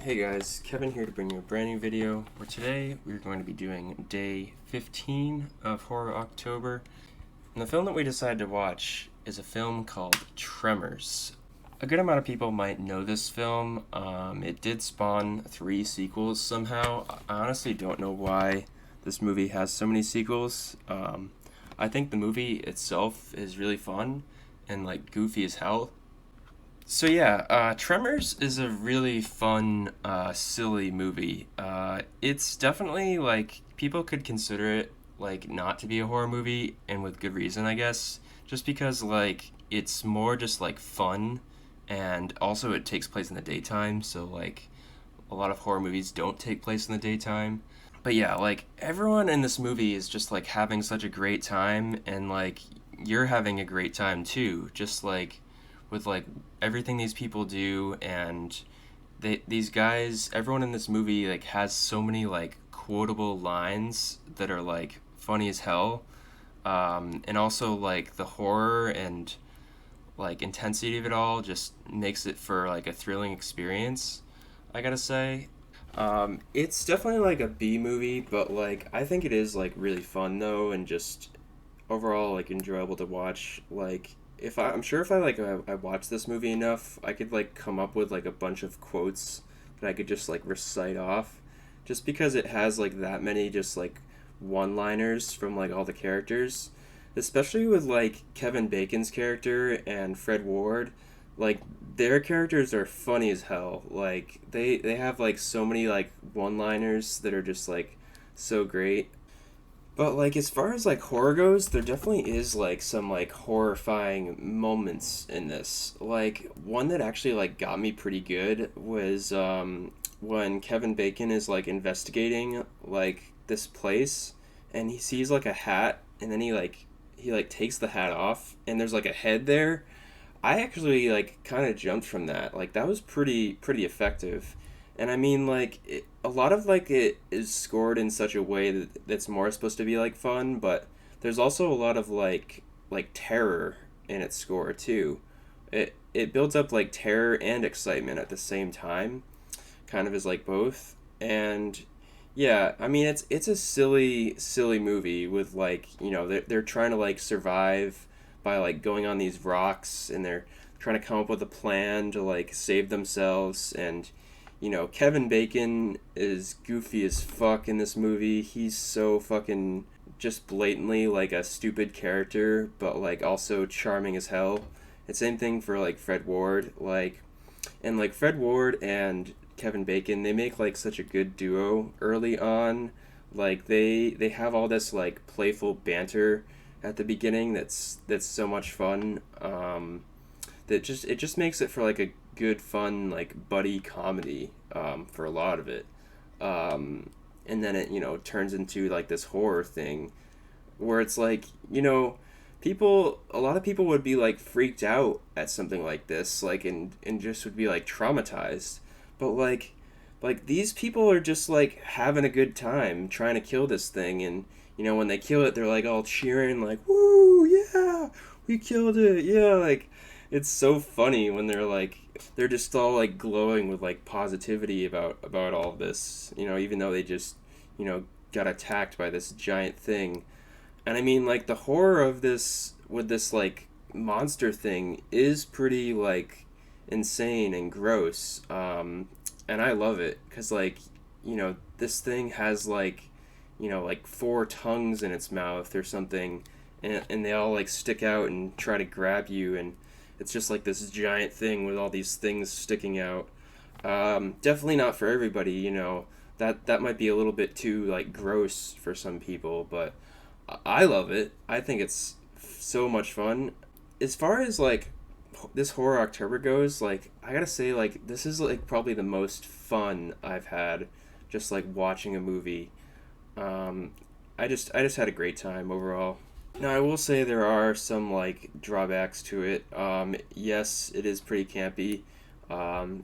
Hey guys, Kevin here to bring you a brand new video where today we're going to be doing day 15 of Horror October. And the film that we decided to watch is a film called Tremors. A good amount of people might know this film. It did spawn 3 sequels somehow. I honestly don't know why this movie has so many sequels. I think the movie itself is really fun and like goofy as hell. So yeah, Tremors is a really fun, silly movie. It's definitely like people could consider it like not to be a horror movie, and with good reason, I guess. Just because like it's more just like fun, and also it takes place in the daytime. So like a lot of horror movies don't take place in the daytime. But yeah, like everyone in this movie is just like having such a great time, and like you're having a great time too. Just like with like everything these people do, and these guys, everyone in this movie like has so many like quotable lines that are like funny as hell. And also like the horror and like intensity of it all just makes it for like a thrilling experience, I gotta say. It's definitely like a B movie, but like I think it is like really fun though, and just overall like enjoyable to watch. Like I'm sure if I watched this movie enough, I could like come up with like a bunch of quotes that I could just like recite off, just because it has like that many just like one-liners from like all the characters, especially with like Kevin Bacon's character and Fred Ward. Like their characters are funny as hell. Like they have like so many like one-liners that are just like so great. But like as far as like horror goes, there definitely is like some like horrifying moments in this. Like one that actually like got me pretty good was when Kevin Bacon is like investigating like this place, and he sees like a hat, and then he takes the hat off, and there's like a head there. I actually like kind of jumped from that. Like that was pretty effective. And I mean like a lot of like it is scored in such a way that's more supposed to be like fun, but there's also a lot of like terror in its score too. It builds up like terror and excitement at the same time, kind of as like both. And yeah, I mean it's a silly movie with like, they're trying to like survive by like going on these rocks, and they're trying to come up with a plan to like save themselves. And Kevin Bacon is goofy as fuck in this movie. He's so fucking just blatantly like a stupid character, but like also charming as hell. And same thing for like Fred Ward. Like Fred Ward and Kevin Bacon, they make like such a good duo early on. Like they have all this like playful banter at the beginning that's so much fun. That just it just makes it for like a good fun like buddy comedy, for a lot of it. And then it turns into like this horror thing where it's like, people a lot of people would be like freaked out at something like this, like, and just would be like traumatized. But like these people are just like having a good time trying to kill this thing. And when they kill it, they're like all cheering like, woo, yeah, we killed it, yeah. Like it's so funny when they're just all like glowing with like positivity about all of this, even though they just you know got attacked by this giant thing. And I mean, like, the horror of this with this like monster thing is pretty like insane and gross. And I love it because like this thing has like like 4 tongues in its mouth or something, and they all like stick out and try to grab you, and it's just like this giant thing with all these things sticking out. Definitely not for everybody, that might be a little bit too like gross for some people, but I love it. I think it's so much fun. As far as like this horror October goes, like I gotta say, like this is like probably the most fun I've had, just like watching a movie. Um, I just had a great time overall. Now I will say there are some like drawbacks to it. Yes, it is pretty campy.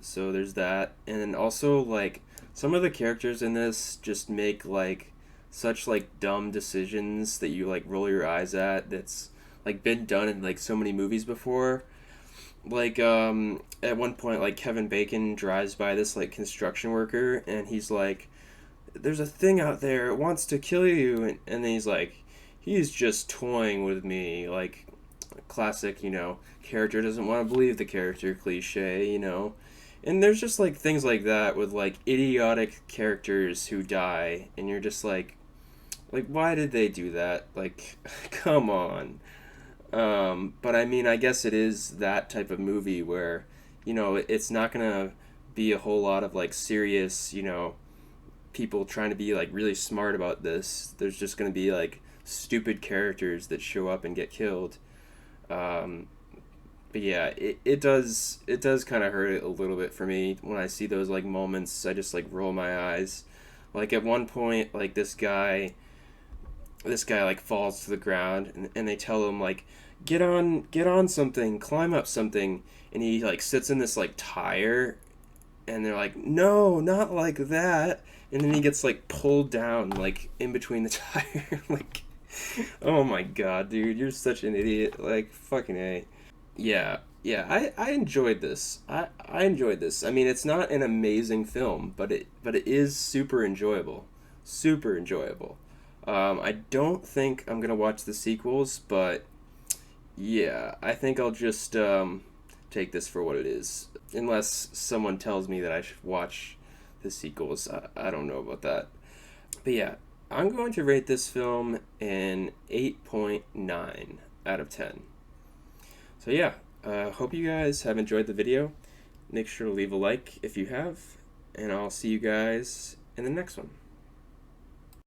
So there's that, and then also like some of the characters in this just make like such like dumb decisions that you like roll your eyes at. That's like been done in like so many movies before. Like at one point, like Kevin Bacon drives by this like construction worker, and he's like, "There's a thing out there, it wants to kill you," and then he's like, "He's just toying with me." Like classic, character doesn't want to believe the character cliche. And there's just like things like that with like idiotic characters who die, and you're just like why did they do that? Like, come on. But I mean, I guess it is that type of movie where, it's not gonna be a whole lot of like serious, people trying to be like really smart about this. There's just gonna be like stupid characters that show up and get killed. Um, but yeah, it does kind of hurt it a little bit for me when I see those like moments. I just like roll my eyes. Like at one point, like this guy like falls to the ground, and they tell him like get on something, climb up something, and he like sits in this like tire, and they're like, no, not like that, and then he gets like pulled down like in between the tire. Like, oh my god, dude, you're such an idiot. Like, fucking A. Yeah, I enjoyed this. I enjoyed this. I mean, it's not an amazing film, but it is super enjoyable. Super enjoyable. I don't think I'm gonna watch the sequels, but yeah, I think I'll just take this for what it is. Unless someone tells me that I should watch the sequels, I don't know about that. But yeah, I'm going to rate this film an 8.9 out of 10. So yeah, hope you guys have enjoyed the video. Make sure to leave a like if you have, and I'll see you guys in the next one.